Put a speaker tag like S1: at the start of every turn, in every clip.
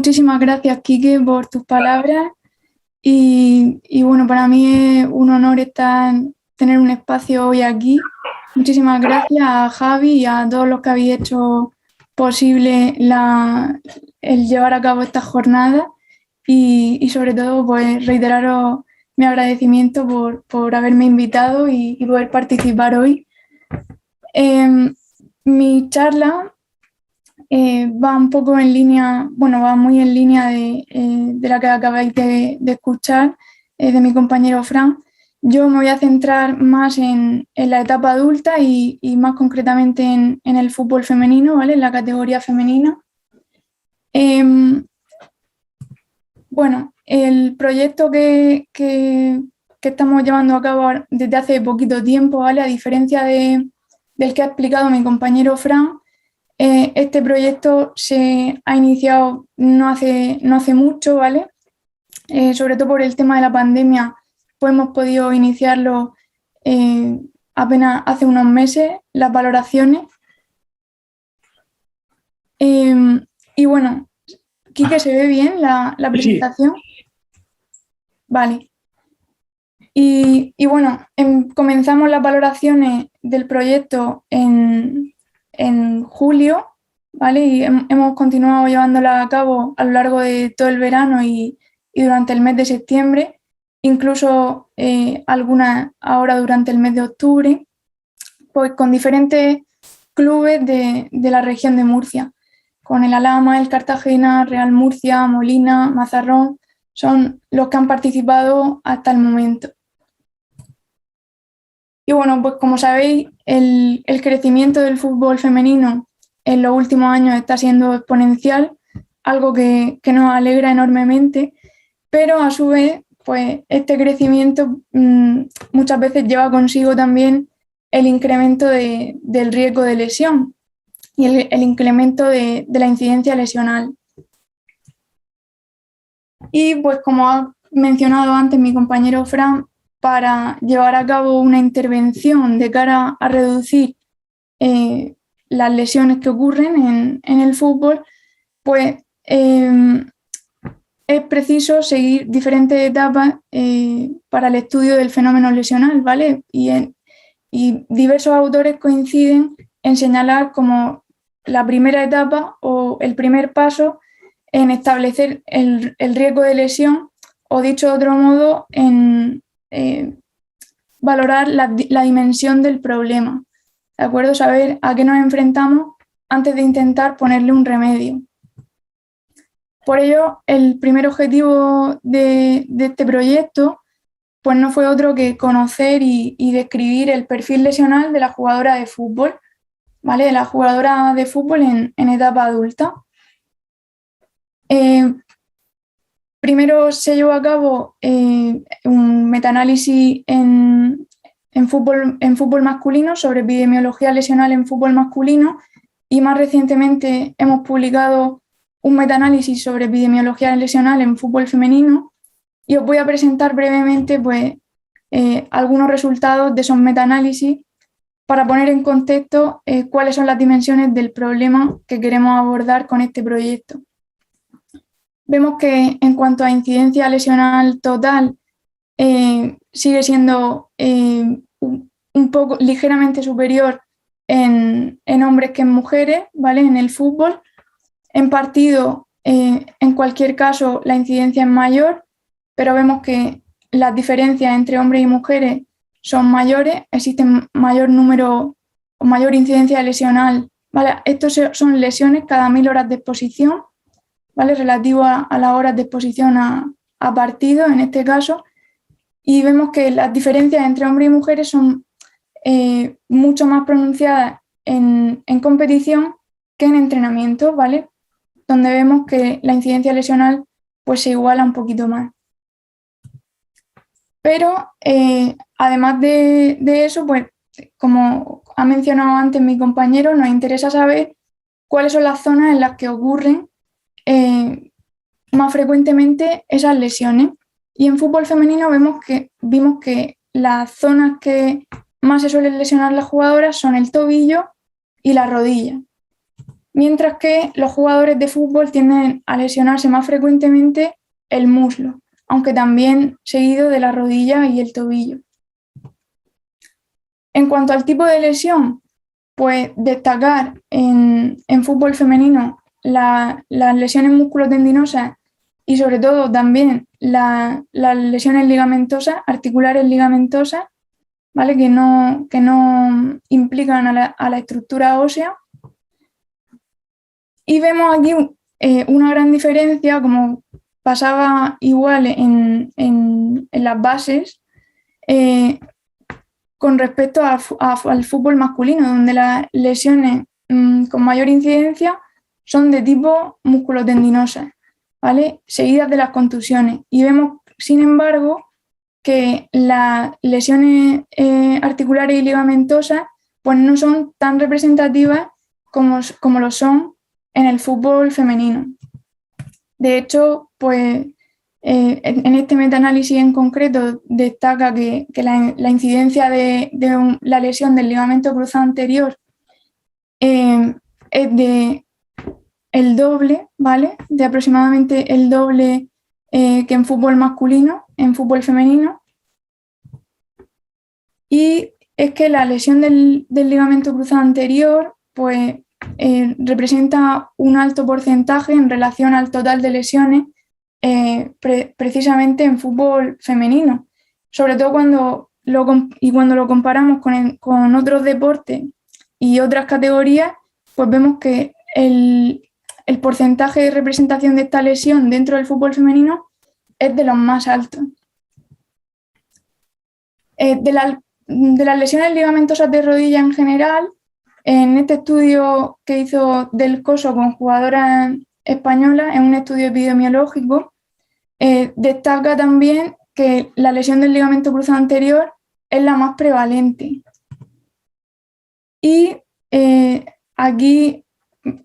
S1: Muchísimas gracias, Quique, por tus palabras. Y bueno, para mí es un honor tener un espacio hoy aquí. Muchísimas gracias a Javi y a todos los que habéis hecho posible el llevar a cabo esta jornada y sobre todo pues reiteraros mi agradecimiento por haberme invitado y poder participar hoy. Mi charla va un poco en línea, bueno, va muy en línea de la que acabáis de escuchar, de mi compañero Fran. Yo me voy a centrar más en la etapa adulta y más concretamente en el fútbol femenino, ¿vale? En la categoría femenina. Bueno, el proyecto que estamos llevando a cabo desde hace poquito tiempo, ¿vale? A diferencia del que ha explicado mi compañero Fran, este proyecto se ha iniciado no hace mucho, ¿vale? Sobre todo por el tema de la pandemia, pues hemos podido iniciarlo apenas hace unos meses, las valoraciones. Y bueno, Quique, ¿se ve bien la presentación? Vale. Y bueno, comenzamos las valoraciones del proyecto en julio, ¿vale? Y hemos continuado llevándola a cabo a lo largo de todo el verano y durante el mes de septiembre, incluso algunas ahora durante el mes de octubre, pues con diferentes clubes de la región de Murcia, con el Alhama, el Cartagena, Real Murcia, Molina, Mazarrón, son los que han participado hasta el momento. Y bueno, pues como sabéis, el crecimiento del fútbol femenino en los últimos años está siendo exponencial, algo que nos alegra enormemente, pero a su vez, pues este crecimiento muchas veces lleva consigo también el incremento del riesgo de lesión y el incremento de la incidencia lesional. Y pues como ha mencionado antes mi compañero Fran, para llevar a cabo una intervención de cara a reducir las lesiones que ocurren en el fútbol, pues es preciso seguir diferentes etapas para el estudio del fenómeno lesional, ¿vale? Y diversos autores coinciden en señalar como la primera etapa o el primer paso en establecer el riesgo de lesión, o dicho de otro modo, en valorar la dimensión del problema, ¿de acuerdo? Saber a qué nos enfrentamos antes de intentar ponerle un remedio. Por ello, el primer objetivo de este proyecto pues no fue otro que conocer y describir el perfil lesional de la jugadora de fútbol, ¿vale? De la jugadora de fútbol en etapa adulta. Primero se llevó a cabo un metaanálisis en fútbol masculino sobre epidemiología lesional en fútbol masculino, y más recientemente hemos publicado un metaanálisis sobre epidemiología lesional en fútbol femenino, y os voy a presentar brevemente pues, algunos resultados de esos metaanálisis para poner en contexto cuáles son las dimensiones del problema que queremos abordar con este proyecto. Vemos que en cuanto a incidencia lesional total, sigue siendo un poco ligeramente superior en hombres que en mujeres, ¿vale? En el fútbol. En partido, en cualquier caso, la incidencia es mayor, pero vemos que las diferencias entre hombres y mujeres son mayores, existe mayor número o mayor incidencia lesional, ¿vale? Estos son lesiones cada 1000 horas de exposición, ¿vale? Relativo a las horas de exposición a partido, en este caso, y vemos que las diferencias entre hombres y mujeres son mucho más pronunciadas en competición que en entrenamiento, ¿vale? Donde vemos que la incidencia lesional pues se iguala un poquito más. Pero además de eso, pues como ha mencionado antes mi compañero, nos interesa saber cuáles son las zonas en las que ocurren más frecuentemente esas lesiones. Y en fútbol femenino vimos que las zonas que más se suelen lesionar las jugadoras son el tobillo y la rodilla. mientras que los jugadores de fútbol tienden a lesionarse más frecuentemente el muslo, aunque también seguido de la rodilla y el tobillo. En cuanto al tipo de lesión, pues destacar en fútbol femenino las lesiones musculotendinosas y sobre todo también las lesiones ligamentosas, articulares ligamentosas, ¿vale? que no implican a la estructura ósea. Y vemos aquí una gran diferencia, como pasaba igual en las bases, con respecto al fútbol masculino, donde las lesiones con mayor incidencia son de tipo musculotendinosas, ¿vale? Seguidas de las contusiones. Y vemos, sin embargo, que las lesiones articulares y ligamentosas pues no son tan representativas como lo son en el fútbol femenino. De hecho, pues en este metaanálisis en concreto destaca que la incidencia de la lesión del ligamento cruzado anterior es de el doble, ¿vale? De aproximadamente el doble que en fútbol masculino, en fútbol femenino. Y es que la lesión del ligamento cruzado anterior, pues representa un alto porcentaje en relación al total de lesiones precisamente en fútbol femenino, sobre todo cuando lo comparamos con otros deportes y otras categorías, pues vemos que el porcentaje de representación de esta lesión dentro del fútbol femenino es de los más altos. De las lesiones ligamentosas de rodilla en general, en este estudio que hizo Del Coso con jugadoras españolas, en un estudio epidemiológico, destaca también que la lesión del ligamento cruzado anterior es la más prevalente. Y aquí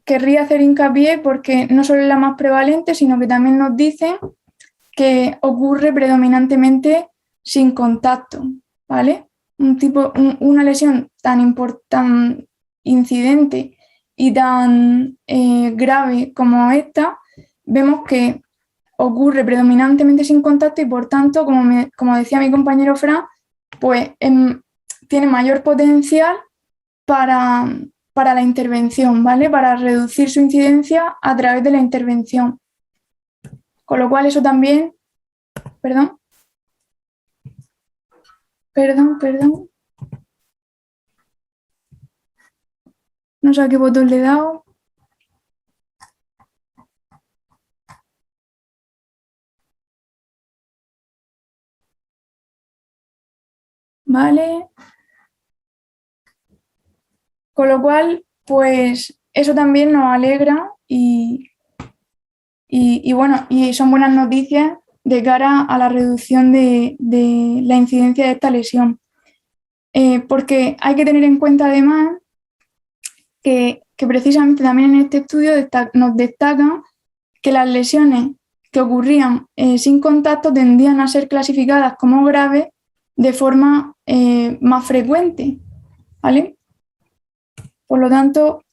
S1: querría hacer hincapié porque no solo es la más prevalente, sino que también nos dicen que ocurre predominantemente sin contacto, ¿vale? Una lesión tan incidente y tan grave como esta, vemos que ocurre predominantemente sin contacto y por tanto, como decía mi compañero Fran, pues tiene mayor potencial para la intervención, ¿vale? Para reducir su incidencia a través de la intervención. Con lo cual eso también, perdón. No sé a qué botón le he dado. Vale. Con lo cual, pues eso también nos alegra y bueno, y son buenas noticias de cara a la reducción de la incidencia de esta lesión. Porque hay que tener en cuenta además que precisamente también en este estudio nos destacan que las lesiones que ocurrían sin contacto tendían a ser clasificadas como graves de forma más frecuente, ¿vale? Por lo tanto,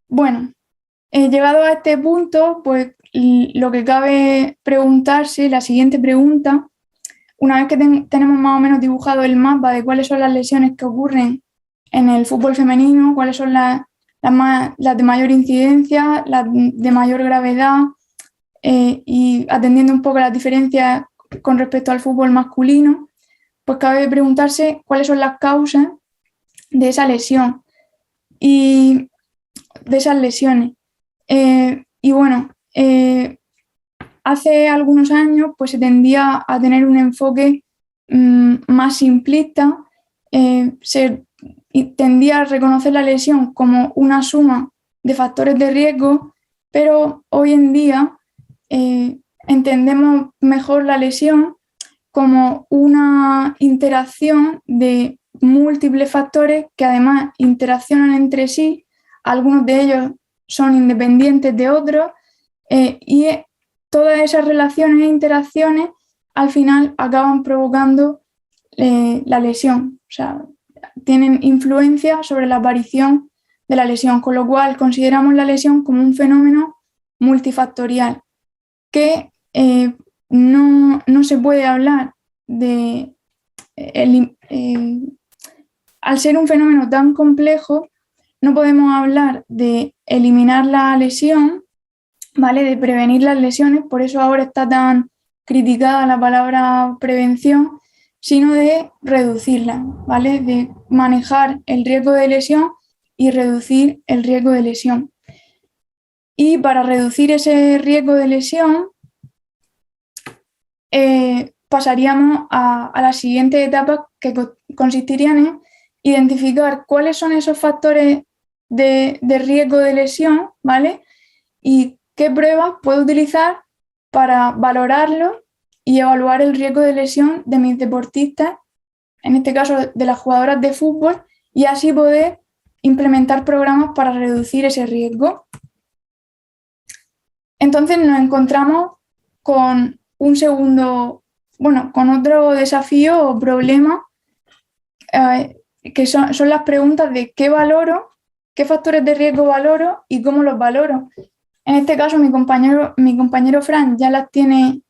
S1: bueno, llegado a este punto, pues lo que cabe preguntarse, la siguiente pregunta, una vez que tenemos más o menos dibujado el mapa de cuáles son las lesiones que ocurren en el fútbol femenino, cuáles son las de mayor incidencia, las de mayor gravedad, y atendiendo un poco las diferencias con respecto al fútbol masculino, pues cabe preguntarse cuáles son las causas de esa lesión y de esas lesiones. Y bueno, hace algunos años pues se tendía a tener un enfoque más simplista, se tendía a reconocer la lesión como una suma de factores de riesgo, pero hoy en día entendemos mejor la lesión como una interacción de múltiples factores que además interaccionan entre sí, algunos de ellos son independientes de otros, y todas esas relaciones e interacciones al final acaban provocando la lesión. O sea, tienen influencia sobre la aparición de la lesión, con lo cual consideramos la lesión como un fenómeno multifactorial que no se puede hablar de... al ser un fenómeno tan complejo, no podemos hablar de eliminar la lesión, ¿vale? De prevenir las lesiones, por eso ahora está tan criticada la palabra prevención, sino de reducirla, ¿vale? De manejar el riesgo de lesión y reducir el riesgo de lesión. Y para reducir ese riesgo de lesión, pasaríamos a la siguiente etapa, que consistirían en identificar cuáles son esos factores de riesgo de lesión, ¿vale? Y qué pruebas puedo utilizar para valorarlo y evaluar el riesgo de lesión de mis deportistas, en este caso de las jugadoras de fútbol, y así poder implementar programas para reducir ese riesgo. Entonces nos encontramos con con otro desafío o problema, que son las preguntas de qué valoro, qué factores de riesgo valoro y cómo los valoro. En este caso, mi compañero Fran ya las tiene,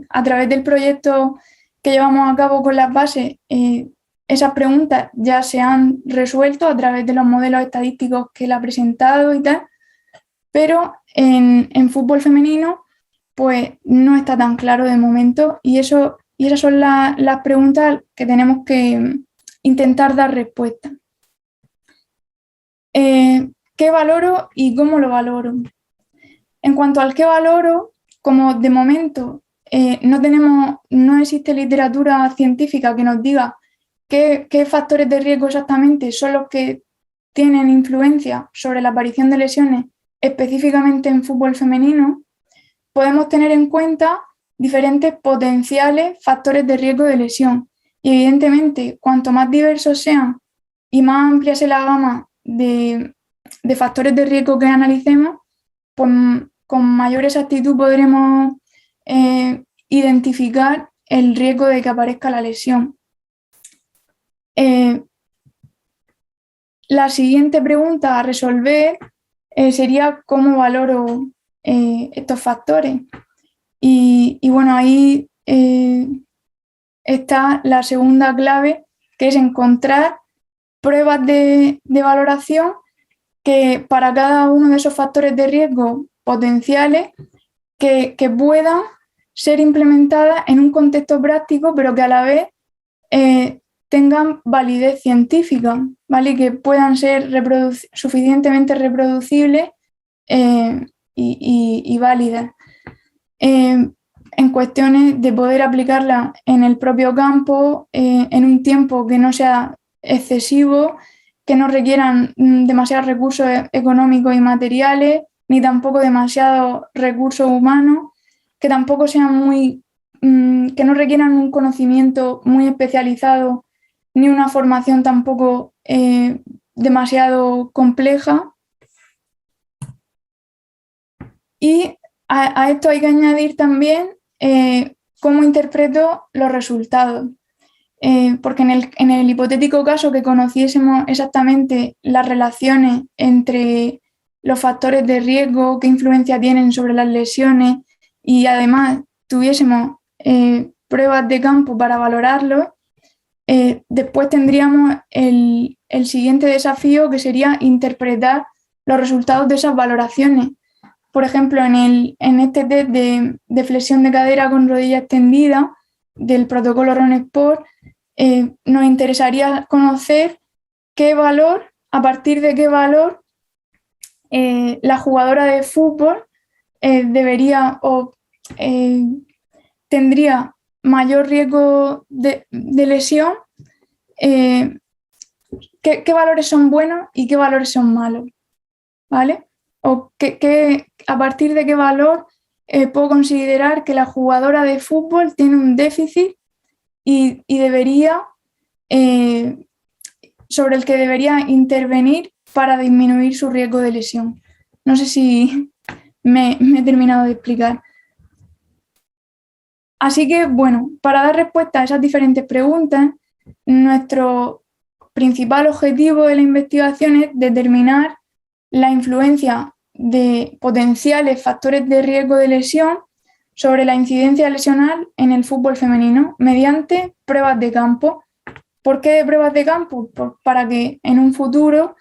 S1: a través del proyecto que llevamos a cabo con las bases, esas preguntas ya se han resuelto a través de los modelos estadísticos que él ha presentado y tal, pero en fútbol femenino pues no está tan claro de momento y esas son las preguntas que tenemos que intentar dar respuesta. ¿Qué valoro y cómo lo valoro? En cuanto al qué valoro, como de momento no existe literatura científica que nos diga qué factores de riesgo exactamente son los que tienen influencia sobre la aparición de lesiones específicamente en fútbol femenino, podemos tener en cuenta diferentes potenciales factores de riesgo de lesión. Y evidentemente, cuanto más diversos sean y más amplia sea la gama de factores de riesgo que analicemos, pues con mayor exactitud podremos identificar el riesgo de que aparezca la lesión. La siguiente pregunta a resolver sería cómo valoro estos factores. Y bueno, ahí está la segunda clave, que es encontrar pruebas de valoración que para cada uno de esos factores de riesgo potenciales que puedan ser implementadas en un contexto práctico, pero que a la vez tengan validez científica, ¿vale? Que puedan ser suficientemente reproducibles y válidas. En cuestiones de poder aplicarla en el propio campo, en un tiempo que no sea excesivo, que no requieran demasiados recursos económicos y materiales, ni tampoco demasiados recursos humanos, que tampoco sean que no requieran un conocimiento muy especializado, ni una formación tampoco demasiado compleja. Y a esto hay que añadir también cómo interpreto los resultados. Porque en el hipotético caso que conociésemos exactamente las relaciones entre los factores de riesgo, qué influencia tienen sobre las lesiones y además tuviésemos pruebas de campo para valorarlo, después tendríamos el siguiente desafío, que sería interpretar los resultados de esas valoraciones. Por ejemplo, en este test de flexión de cadera con rodilla extendida del protocolo RONESPORT, nos interesaría conocer a partir de qué valor la jugadora de fútbol debería o tendría mayor riesgo de lesión, qué valores son buenos y qué valores son malos, ¿vale? O a partir de qué valor puedo considerar que la jugadora de fútbol tiene un déficit y debería, sobre el que debería intervenir para disminuir su riesgo de lesión. No sé si me he terminado de explicar. Así que, bueno, para dar respuesta a esas diferentes preguntas, nuestro principal objetivo de la investigación es determinar la influencia de potenciales factores de riesgo de lesión sobre la incidencia lesional en el fútbol femenino mediante pruebas de campo. ¿Por qué pruebas de campo? Pues para que en un futuro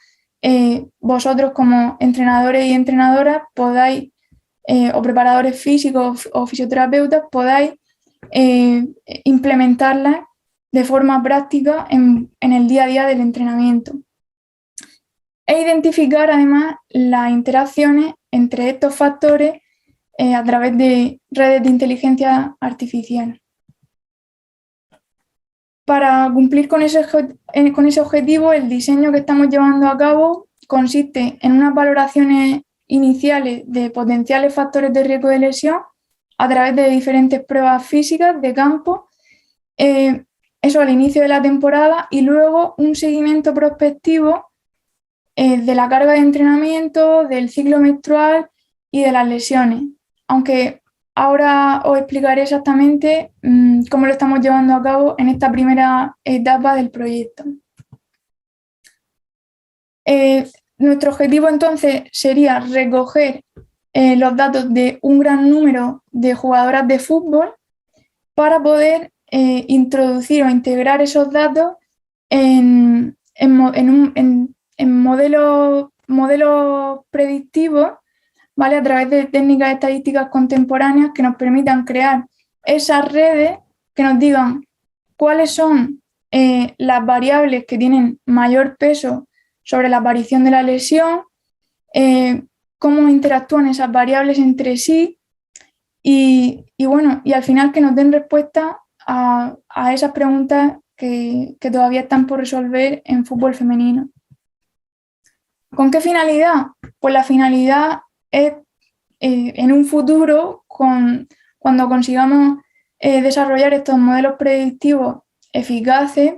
S1: vosotros como entrenadores y entrenadoras podáis, o preparadores físicos o fisioterapeutas, podáis implementarlas de forma práctica en el día a día del entrenamiento. E identificar además las interacciones entre estos factores a través de redes de inteligencia artificial. Para cumplir con ese objetivo, el diseño que estamos llevando a cabo consiste en unas valoraciones iniciales de potenciales factores de riesgo de lesión a través de diferentes pruebas físicas de campo, eso al inicio de la temporada, y luego un seguimiento prospectivo de la carga de entrenamiento, del ciclo menstrual y de las lesiones. Aunque ahora os explicaré exactamente cómo lo estamos llevando a cabo en esta primera etapa del proyecto. Nuestro objetivo entonces sería recoger los datos de un gran número de jugadoras de fútbol para poder introducir o integrar esos datos en modelos predictivos, ¿vale? A través de técnicas estadísticas contemporáneas que nos permitan crear esas redes que nos digan cuáles son las variables que tienen mayor peso sobre la aparición de la lesión, cómo interactúan esas variables entre sí y al final que nos den respuesta a esas preguntas que todavía están por resolver en fútbol femenino. ¿Con qué finalidad? Pues la finalidad es en un futuro, cuando consigamos desarrollar estos modelos predictivos eficaces,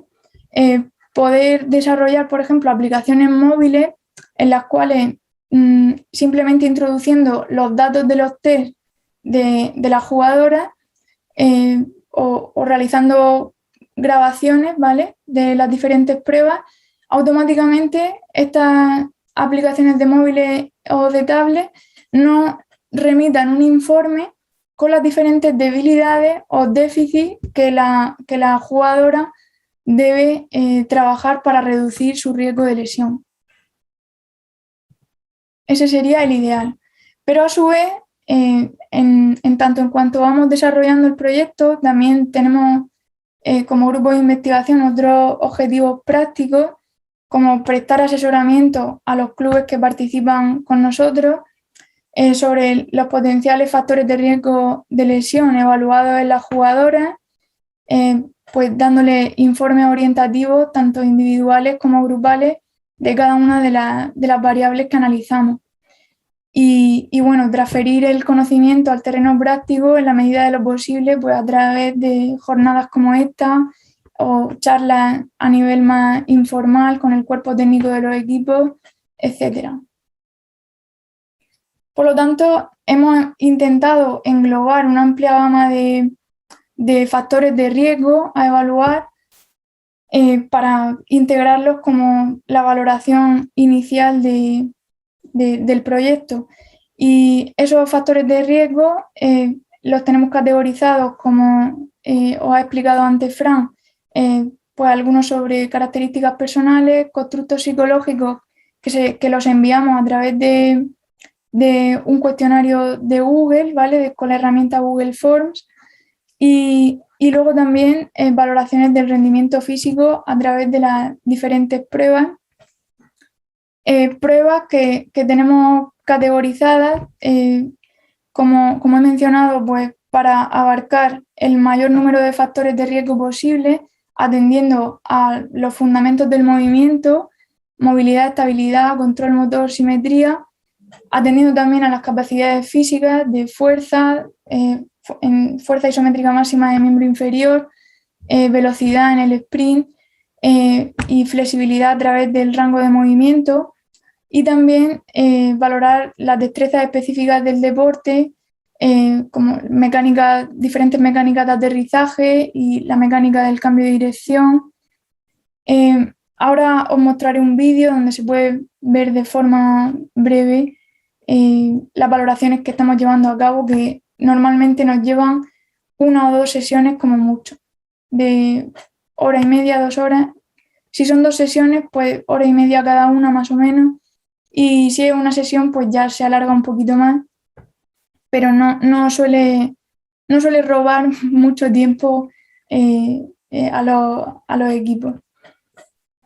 S1: poder desarrollar, por ejemplo, aplicaciones móviles en las cuales simplemente introduciendo los datos de los test de las jugadoras o realizando grabaciones, ¿vale?, de las diferentes pruebas, automáticamente estas aplicaciones de móviles o de tablet nos remitan un informe con las diferentes debilidades o déficits que la jugadora debe trabajar para reducir su riesgo de lesión. Ese sería el ideal. Pero a su vez, en tanto en cuanto vamos desarrollando el proyecto, también tenemos como grupo de investigación otros objetivos prácticos, como prestar asesoramiento a los clubes que participan con nosotros sobre los potenciales factores de riesgo de lesión evaluados en las jugadoras, pues dándole informes orientativos tanto individuales como grupales de cada una de las variables que analizamos. Y bueno, transferir el conocimiento al terreno práctico en la medida de lo posible, pues a través de jornadas como esta o charlas a nivel más informal con el cuerpo técnico de los equipos, etc. Por lo tanto, hemos intentado englobar una amplia gama de factores de riesgo a evaluar para integrarlos como la valoración inicial del proyecto. Y esos factores de riesgo los tenemos categorizados, como os ha explicado antes Fran, pues algunos sobre características personales, constructos psicológicos que los enviamos a través de un cuestionario de Google, ¿vale?, con la herramienta Google Forms, y luego también valoraciones del rendimiento físico a través de las diferentes pruebas. Pruebas que tenemos categorizadas, como he mencionado, pues para abarcar el mayor número de factores de riesgo posible, atendiendo a los fundamentos del movimiento, movilidad, estabilidad, control motor, simetría, atendiendo también a las capacidades físicas de fuerza, en fuerza isométrica máxima de miembro inferior, velocidad en el sprint y flexibilidad a través del rango de movimiento, y también valorar las destrezas específicas del deporte, como diferentes mecánicas de aterrizaje y la mecánica del cambio de dirección, Ahora os mostraré un vídeo donde se puede ver de forma breve las valoraciones que estamos llevando a cabo, que normalmente nos llevan 1 o 2 sesiones como mucho, de hora y media, 2 horas. Si son 2 sesiones, pues hora y media cada una más o menos. Y si es una sesión, pues ya se alarga un poquito más, pero no suele robar mucho tiempo a los equipos.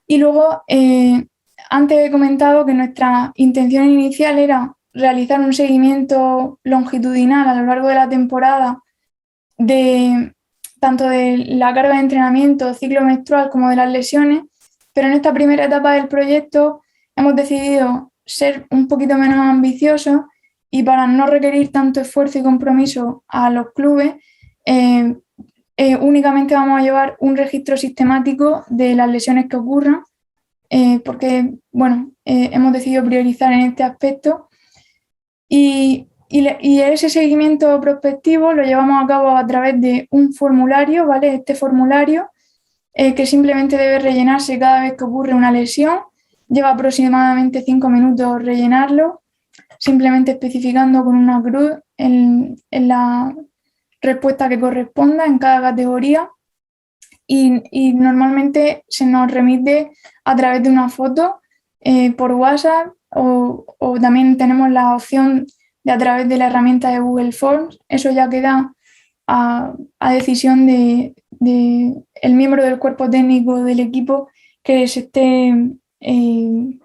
S1: Y luego, antes he comentado que nuestra intención inicial era realizar un seguimiento longitudinal a lo largo de la temporada de tanto de la carga de entrenamiento, ciclo menstrual, como de las lesiones, pero en esta primera etapa del proyecto hemos decidido ser un poquito menos ambiciosos y para no requerir tanto esfuerzo y compromiso a los clubes, únicamente vamos a llevar un registro sistemático de las lesiones que ocurran, porque bueno, hemos decidido priorizar en este aspecto y ese seguimiento prospectivo lo llevamos a cabo a través de un formulario, ¿vale? Este formulario que simplemente debe rellenarse cada vez que ocurre una lesión, lleva aproximadamente 5 minutos rellenarlo, simplemente especificando con una cruz en la respuesta que corresponda en cada categoría y normalmente se nos remite a través de una foto por WhatsApp o también tenemos la opción de a través de la herramienta de Google Forms. Eso ya queda a decisión de el miembro del cuerpo técnico del equipo que se esté, que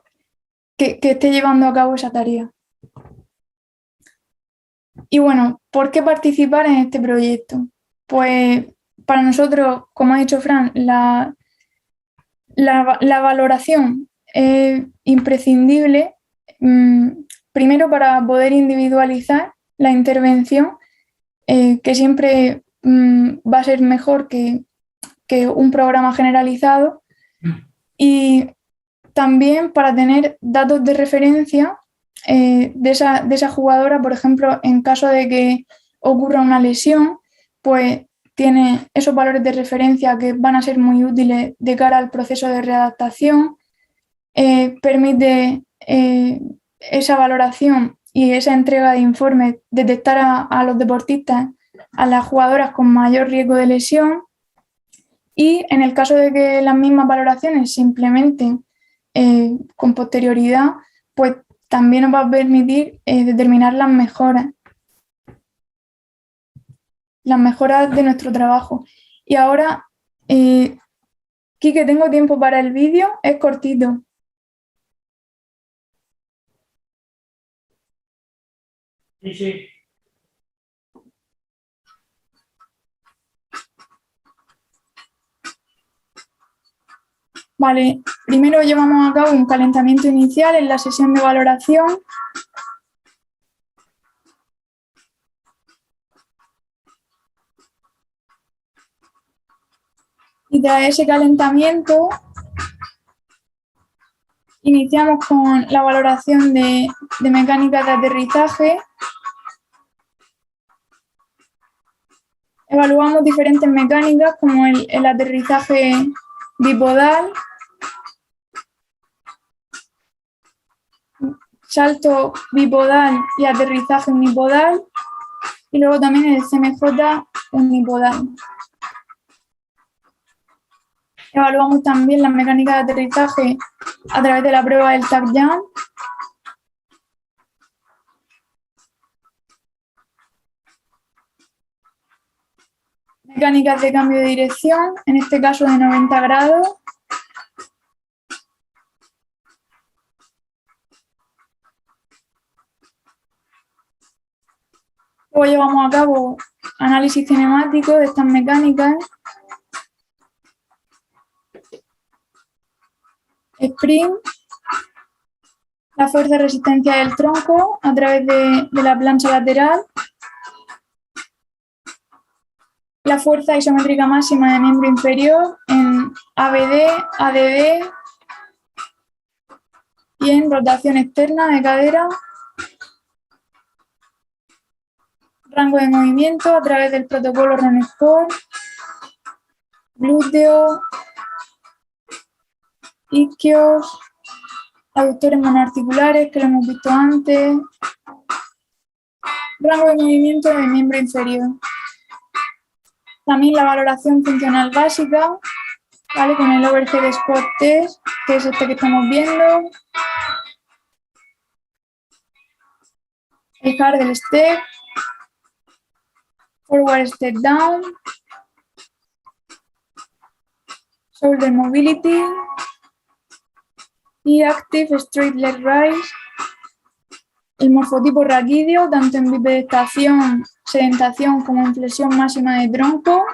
S1: esté llevando a cabo esa tarea. Y bueno, ¿por qué participar en este proyecto? Pues para nosotros, como ha dicho Fran, la valoración es imprescindible, primero para poder individualizar la intervención, que siempre va a ser mejor que un programa generalizado, y también para tener datos de referencia de esa jugadora, por ejemplo, en caso de que ocurra una lesión, pues tiene esos valores de referencia que van a ser muy útiles de cara al proceso de readaptación, permite esa valoración y esa entrega de informes, detectar a los deportistas, a las jugadoras con mayor riesgo de lesión, y en el caso de que las mismas valoraciones se implementen con posterioridad, pues también nos va a permitir determinar las mejoras de nuestro trabajo. Y ahora, Quique, tengo tiempo para el vídeo, es cortito.
S2: Sí, sí.
S1: Vale, primero llevamos a cabo un calentamiento inicial en la sesión de valoración. Y tras ese calentamiento iniciamos con la valoración de mecánica de aterrizaje. Evaluamos diferentes mecánicas como el aterrizaje bipodal, salto bipodal y aterrizaje unipodal, y luego también el CMJ unipodal. Evaluamos también las mecánicas de aterrizaje a través de la prueba del tap jump. Mecánicas de cambio de dirección, en este caso de 90 grados. Luego llevamos a cabo análisis cinemático de estas mecánicas. Sprint, la fuerza de resistencia del tronco a través de la plancha lateral, la fuerza isométrica máxima de miembro inferior en ABD, ADD y en rotación externa de cadera, rango de movimiento a través del protocolo Runsport, glúteo, isquios, aductores monoarticulares que lo hemos visto antes, rango de movimiento del miembro inferior. También la valoración funcional básica, ¿vale? Con el Overhead Squat Test, que es este que estamos viendo. El Hurdle Step, Forward Step Down, Shoulder Mobility y Active Straight Leg Raise. El morfotipo raquídeo, tanto en bipedestación, sedentación como en flexión máxima de tronco.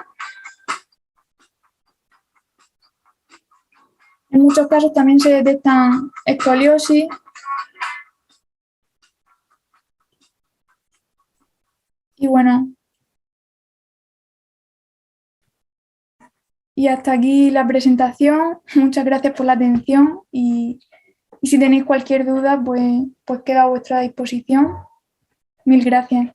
S1: En muchos casos también se detectan escoliosis. Y bueno, y hasta aquí la presentación. Muchas gracias por la atención y si tenéis cualquier duda, pues quedo a vuestra disposición. Mil gracias.